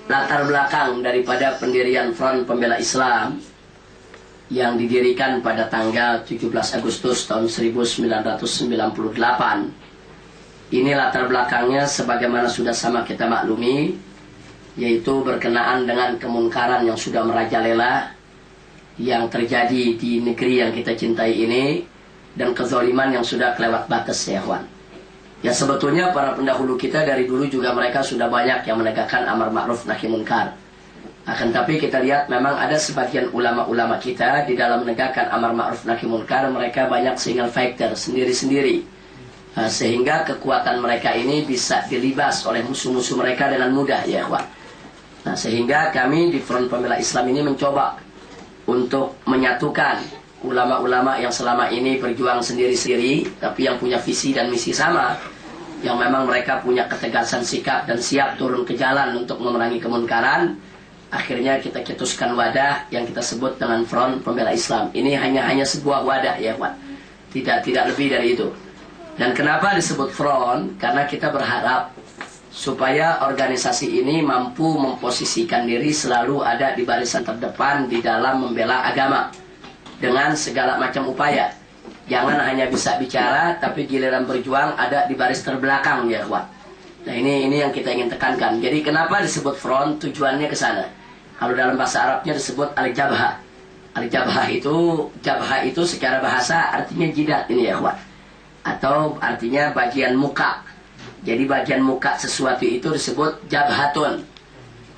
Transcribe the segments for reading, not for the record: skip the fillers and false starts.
latar belakang daripada pendirian Front Pembela Islam yang didirikan pada tanggal 17 Agustus tahun 1998. Ini latar belakangnya sebagaimana sudah sama kita maklumi, yaitu berkenaan dengan kemunkaran yang sudah merajalela yang terjadi di negeri yang kita cintai ini, dan kezaliman yang sudah kelewat batas, ya kawan. Ya, sebetulnya para pendahulu kita dari dulu juga mereka sudah banyak yang menegakkan amar ma'ruf nahi munkar. Akan tapi kita lihat memang ada sebagian ulama-ulama kita di dalam menegakkan amar ma'ruf nahi munkar, mereka banyak single factor, sendiri-sendiri. Sehingga kekuatan mereka ini bisa dilibas oleh musuh-musuh mereka dengan mudah, ya kawan. Nah, sehingga kami di Front Pembela Islam ini mencoba untuk menyatukan ulama-ulama yang selama ini berjuang sendiri-sendiri, tapi yang punya visi dan misi sama, yang memang mereka punya ketegasan sikap dan siap turun ke jalan untuk memerangi kemunkaran. Akhirnya kita cetuskan wadah yang kita sebut dengan Front Pembela Islam. Ini hanya sebuah wadah, ya Pak. Tidak lebih dari itu. Dan kenapa disebut Front? Karena kita berharap supaya organisasi ini mampu memposisikan diri selalu ada di barisan terdepan di dalam membela agama dengan segala macam upaya. Jangan hanya bisa bicara, tapi giliran berjuang ada di baris terbelakang, ya kawan. Nah, ini yang kita ingin tekankan. Jadi kenapa disebut front? Tujuannya ke sana. Kalau dalam bahasa Arabnya disebut al-jabha. Al-jabha itu secara bahasa artinya jidat ini, ya kawan. Atau artinya bagian muka. Jadi bagian muka sesuatu itu disebut jabhatun.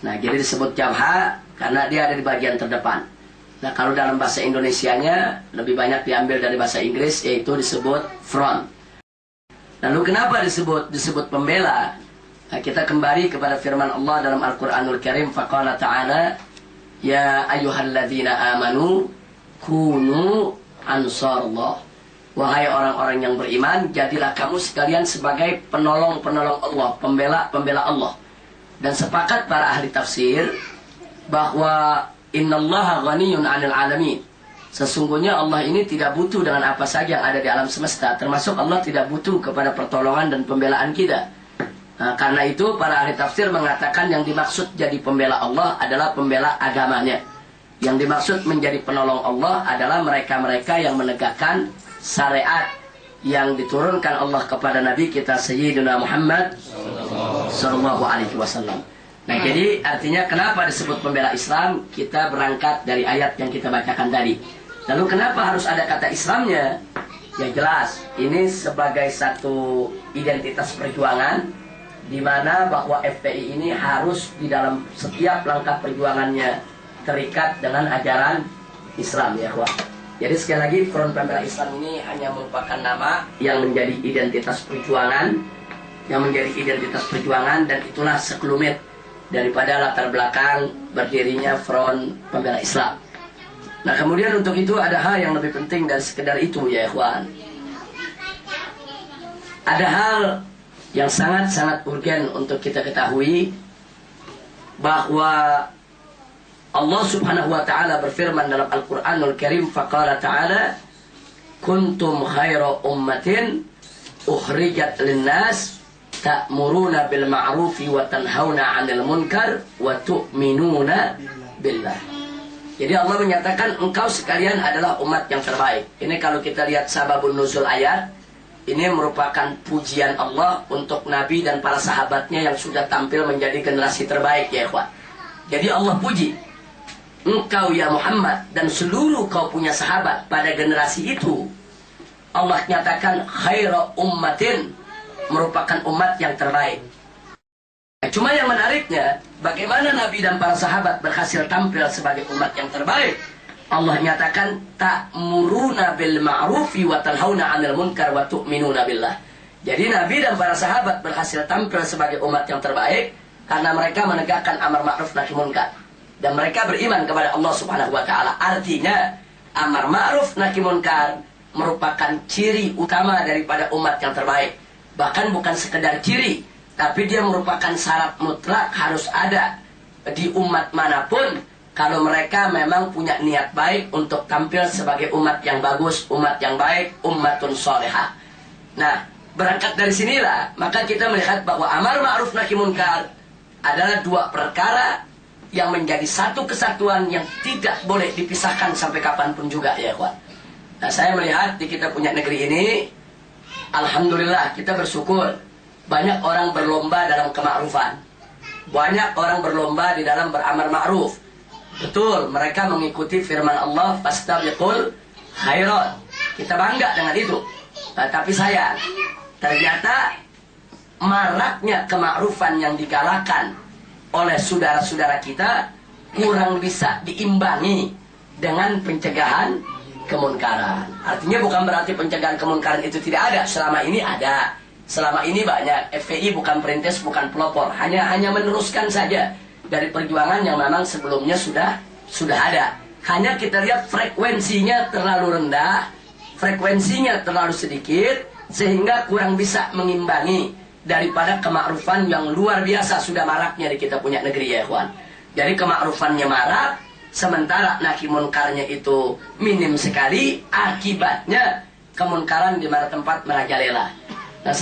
Nah, jadi disebut jabha karena dia ada di bagian terdepan. Nah, kalau dalam bahasa Indonesianya lebih banyak diambil dari bahasa Inggris, yaitu disebut front. Lalu kenapa disebut pembela? Nah, kita kembali kepada firman Allah dalam Al-Quranul Karim, faqala ta'ala, ya ayyuhalladzina amanu kunu ansarullah. Wahai orang-orang yang beriman, jadilah kamu sekalian sebagai penolong-penolong Allah, pembela Allah. Dan sepakat para ahli tafsir bahwa innallaha ghaniyun 'anil 'alamin. Sesungguhnya Allah ini tidak butuh dengan apa saja yang ada di alam semesta, termasuk Allah tidak butuh kepada pertolongan dan pembelaan kita. Nah, karena itu para ahli tafsir mengatakan yang dimaksud jadi pembela Allah adalah pembela agamanya. Yang dimaksud menjadi penolong Allah adalah mereka-mereka yang menegakkan syariat yang diturunkan Allah kepada Nabi kita Sayyidina Muhammad sallallahu alaihi wasallam. Nah, jadi artinya kenapa disebut pembela Islam? Kita berangkat dari ayat yang kita bacakan tadi. Lalu kenapa harus ada kata Islamnya? Ya jelas, ini sebagai satu identitas perjuangan di mana bahwa FPI ini harus di dalam setiap langkah perjuangannya terikat dengan ajaran Islam, ya kawan. Jadi sekali lagi Front Pembela Islam ini hanya merupakan nama yang menjadi identitas perjuangan, dan itulah sekelumit daripada latar belakang berdirinya Front Pembela Islam. Nah, kemudian untuk itu ada hal yang lebih penting dari sekedar itu, ya ikhwan. Ada hal yang sangat-sangat urgen untuk kita ketahui, bahwa Allah subhanahu wa ta'ala berfirman dalam Al-Quranul Karim, faqala ta'ala, kuntum khaira ummatin ukhrijat linnas ta'muruna bil ma'rufi wa tanhauna 'anil munkar wa tu'minuna billah. Jadi Allah menyatakan engkau sekalian adalah umat yang terbaik. Ini kalau kita lihat sababun nuzul ayat, ini merupakan pujian Allah untuk Nabi dan para sahabatnya yang sudah tampil menjadi generasi terbaik, ya ikhwan. Jadi Allah puji engkau ya Muhammad dan seluruh kau punya sahabat pada generasi itu. Allah nyatakan khaira ummatin, merupakan umat yang terbaik. Cuma yang menariknya, bagaimana Nabi dan para sahabat berhasil tampil sebagai umat yang terbaik? Allah nyatakan ta'muruna bil ma'rufi wa tanhauna 'anil munkar wa tu'minuna billah. Jadi Nabi dan para sahabat berhasil tampil sebagai umat yang terbaik karena mereka menegakkan amar ma'ruf nahi munkar. Dan mereka beriman kepada Allah subhanahu wa ta'ala. Artinya amar ma'ruf nahi munkar merupakan ciri utama daripada umat yang terbaik. Bahkan bukan sekedar ciri, tapi dia merupakan syarat mutlak harus ada di umat manapun kalau mereka memang punya niat baik untuk tampil sebagai umat yang bagus, umat yang baik, ummatun sholihah. Nah, berangkat dari sinilah maka kita melihat bahwa amar ma'ruf nahi munkar adalah dua perkara yang menjadi satu kesatuan yang tidak boleh dipisahkan sampai kapanpun juga ya kawan. Nah, saya melihat di kita punya negeri ini, alhamdulillah kita bersyukur banyak orang berlomba dalam kemakrufan, banyak orang berlomba di dalam beramar ma'ruf. Betul, mereka mengikuti firman Allah, fastabiqul khairat. Kita bangga dengan itu. Nah, tapi sayang, ternyata maraknya kemakrufan yang digalakan oleh saudara-saudara kita kurang bisa diimbangi dengan pencegahan kemunkaran. Artinya bukan berarti pencegahan kemunkaran itu tidak ada. Selama ini ada. Selama ini banyak. FPI bukan perintis, bukan pelopor. Hanya meneruskan saja dari perjuangan yang memang sebelumnya sudah ada. Hanya kita lihat frekuensinya terlalu rendah, frekuensinya terlalu sedikit, sehingga kurang bisa mengimbangi daripada kemakrufan yang luar biasa sudah maraknya di kita punya negeri ya kawan. Jadi kemakrufannya marak, sementara nahi munkarnya itu minim sekali, akibatnya kemunkaran di mana tempat merajalela. Nah,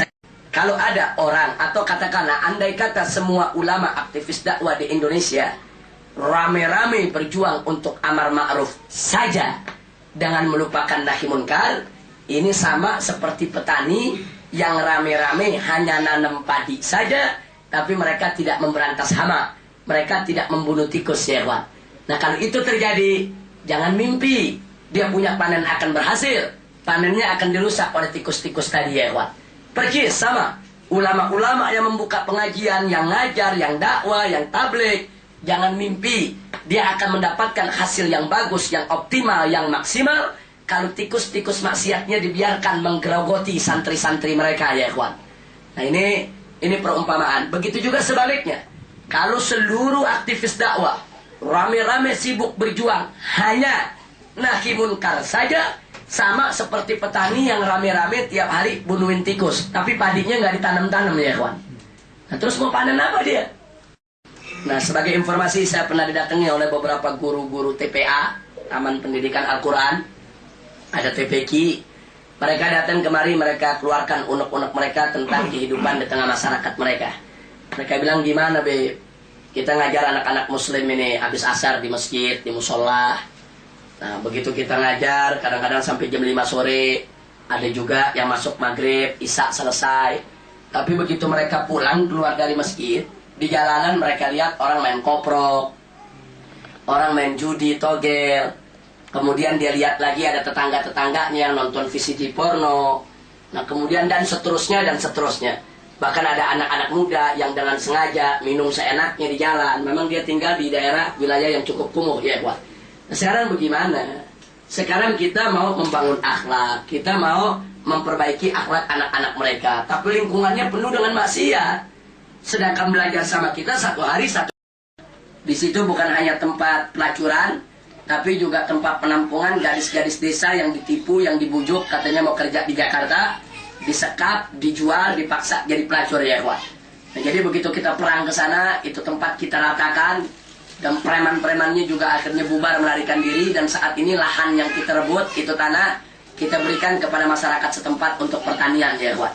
kalau ada orang, atau katakanlah andai kata semua ulama aktivis dakwah di Indonesia rame-rame berjuang untuk amar ma'ruf saja dengan melupakan nahi munkar, ini sama seperti petani yang rame-rame hanya nanam padi saja, tapi mereka tidak memberantas hama, mereka tidak membunuh tikus ya kawan. Nah, kalau itu terjadi, jangan mimpi dia punya panen akan berhasil. Panennya akan dirusak oleh tikus-tikus tadi ya kawan. Pergi sama ulama-ulama yang membuka pengajian, yang ngajar, yang dakwah, yang tabligh, jangan mimpi dia akan mendapatkan hasil yang bagus, yang optimal, yang maksimal kalau tikus-tikus maksiatnya dibiarkan menggerogoti santri-santri mereka ya ikhwan. Nah, ini perumpamaan. Begitu juga sebaliknya. Kalau seluruh aktivis dakwah rame-rame sibuk berjuang hanya nahi munkar saja, sama seperti petani yang rame-rame tiap hari bunuhin tikus, tapi padinya nggak ditanam-tanam ya ikhwan. Nah, terus mau panen apa dia? Nah, sebagai informasi, saya pernah didatangi oleh beberapa guru-guru TPA, Taman Pendidikan Al-Quran. Ada TPQ, mereka datang kemari, mereka keluarkan unek-unek mereka tentang kehidupan di tengah masyarakat mereka. Mereka bilang, gimana be, kita ngajar anak-anak muslim ini habis asar di masjid, di musola. Nah, begitu kita ngajar, kadang-kadang sampai jam 5 sore, ada juga yang masuk maghrib, isya selesai. Tapi begitu mereka pulang keluar dari masjid, di jalanan mereka lihat orang main koprok, orang main judi, togel. Kemudian dia lihat lagi ada tetangga-tetangganya yang nonton VCD porno. Nah, kemudian dan seterusnya dan seterusnya. Bahkan ada anak-anak muda yang dengan sengaja minum seenaknya di jalan. Memang dia tinggal di daerah wilayah yang cukup kumuh ya, Wak. Nah, sekarang bagaimana? Sekarang kita mau membangun akhlak, kita mau memperbaiki akhlak anak-anak mereka, tapi lingkungannya penuh dengan maksiat. Sedangkan belajar sama kita satu hari satu. Di situ bukan hanya tempat pelacuran, tapi juga tempat penampungan gadis-gadis desa yang ditipu, yang dibujuk, katanya mau kerja di Jakarta, disekap, dijual, dipaksa jadi pelacur ya ikhwan. Nah, jadi begitu kita perang ke sana, itu tempat kita ratakan, dan preman-premannya juga akhirnya bubar melarikan diri, dan saat ini lahan yang kita rebut, itu tanah, kita berikan kepada masyarakat setempat untuk pertanian ya ikhwan.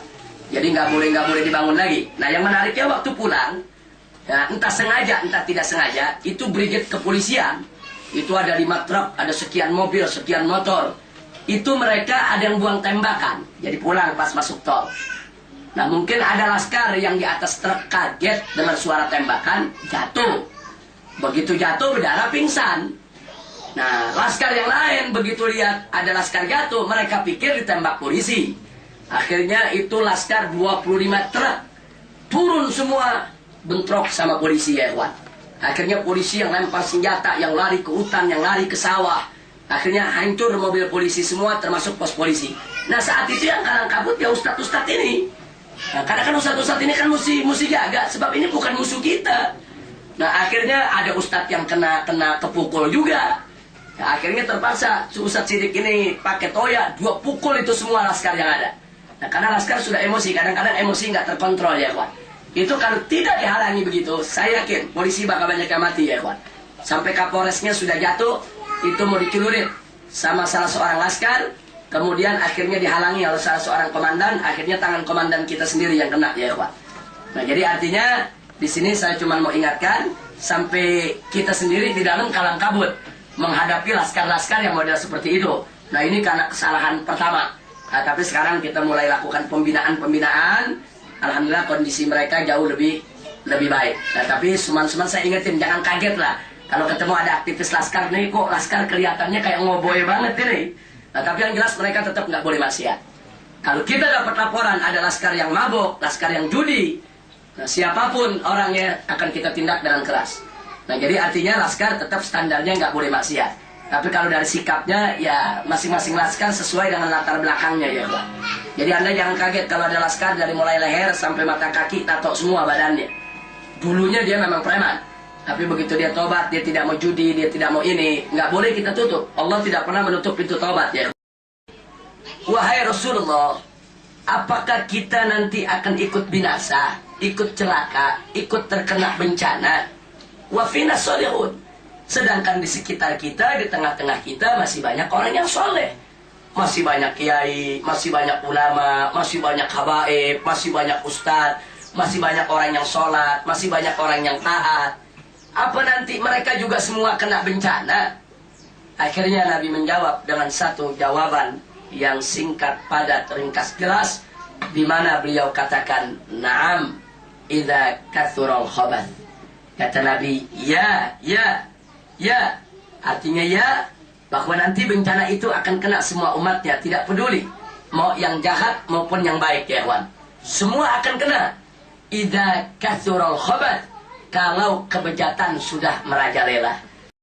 Jadi nggak boleh dibangun lagi. Nah, yang menariknya waktu pulang, ya, entah sengaja, entah tidak sengaja, itu brigade kepolisian. Itu ada 5 truk, ada sekian mobil, sekian motor. Itu mereka ada yang buang tembakan. Jadi pulang pas masuk tol. Nah, mungkin ada laskar yang di atas truk kaget dengan suara tembakan, jatuh. Begitu jatuh, berdarah, pingsan. Nah, laskar yang lain begitu lihat ada laskar jatuh, mereka pikir ditembak polisi. Akhirnya itu laskar 25 truk turun semua, bentrok sama polisi ya ikhwan. Akhirnya polisi yang lempar senjata, yang lari ke hutan, yang lari ke sawah. Akhirnya hancur mobil polisi semua, termasuk pos polisi. Nah, saat itu yang kalang kabut ya ustadz-ustadz ini. Nah, karena kan ustadz-ustadz ini kan mesti jaga, sebab ini bukan musuh kita. Nah, akhirnya ada ustadz yang kena kepukul juga. Nah, akhirnya terpaksa ustadz Sidik ini pakai toya, 2 pukul itu semua laskar yang ada. Nah, karena laskar sudah emosi, kadang-kadang emosi nggak terkontrol ya kawan. Itu kalau tidak dihalangi begitu, saya yakin polisi bakal banyak yang mati ya kawan. Sampai Kapolresnya sudah jatuh, itu mau dicelurit sama salah seorang laskar, kemudian akhirnya dihalangi oleh salah seorang komandan, akhirnya tangan komandan kita sendiri yang kena ya kawan. Nah, jadi artinya Di sini saya cuma mau ingatkan, sampai kita sendiri di dalam kalang kabut menghadapi laskar-laskar yang model seperti itu. Nah, ini karena kesalahan pertama. Nah, tapi sekarang kita mulai lakukan pembinaan. Alhamdulillah kondisi mereka jauh lebih baik. Nah, tapi suman-suman saya ingetin, jangan kaget lah. Kalau ketemu ada aktivis laskar nih, kok laskar kelihatannya kayak ngoboy banget ini. Nah, tapi yang jelas mereka tetap nggak boleh maksiat. Kalau kita dapat laporan ada laskar yang mabuk, laskar yang judi, nah, siapapun orangnya akan kita tindak dengan keras. Nah, jadi artinya laskar tetap standarnya nggak boleh maksiat. Tapi kalau dari sikapnya, ya masing-masing laskar sesuai dengan latar belakangnya ya Pak. Jadi Anda jangan kaget kalau ada laskar dari mulai leher sampai mata kaki, tato semua badannya. Dulunya dia memang preman. Tapi begitu dia tobat, dia tidak mau judi, dia tidak mau ini, nggak boleh kita tutup. Allah tidak pernah menutup pintu tobat ya. Wahai Rasulullah, apakah kita nanti akan ikut binasa, ikut celaka, ikut terkena bencana? Wafina solihun. Sedangkan di sekitar kita, di tengah-tengah kita masih banyak orang yang soleh. Masih banyak kiai, masih banyak ulama, masih banyak habaib, masih banyak ustadz, masih banyak orang yang sholat, masih banyak orang yang taat. Apa nanti mereka juga semua kena bencana? Akhirnya Nabi menjawab dengan satu jawaban yang singkat, padat, ringkas, jelas, di mana beliau katakan, "Na'am, idza kathural khabath." Kata Nabi, ya. Artinya ya, bahwa nanti bencana itu akan kena semua umatnya, tidak peduli mau yang jahat maupun yang baik ya kawan. Semua akan kena. Idza kathural khabath, kalau kebejatan sudah merajalela.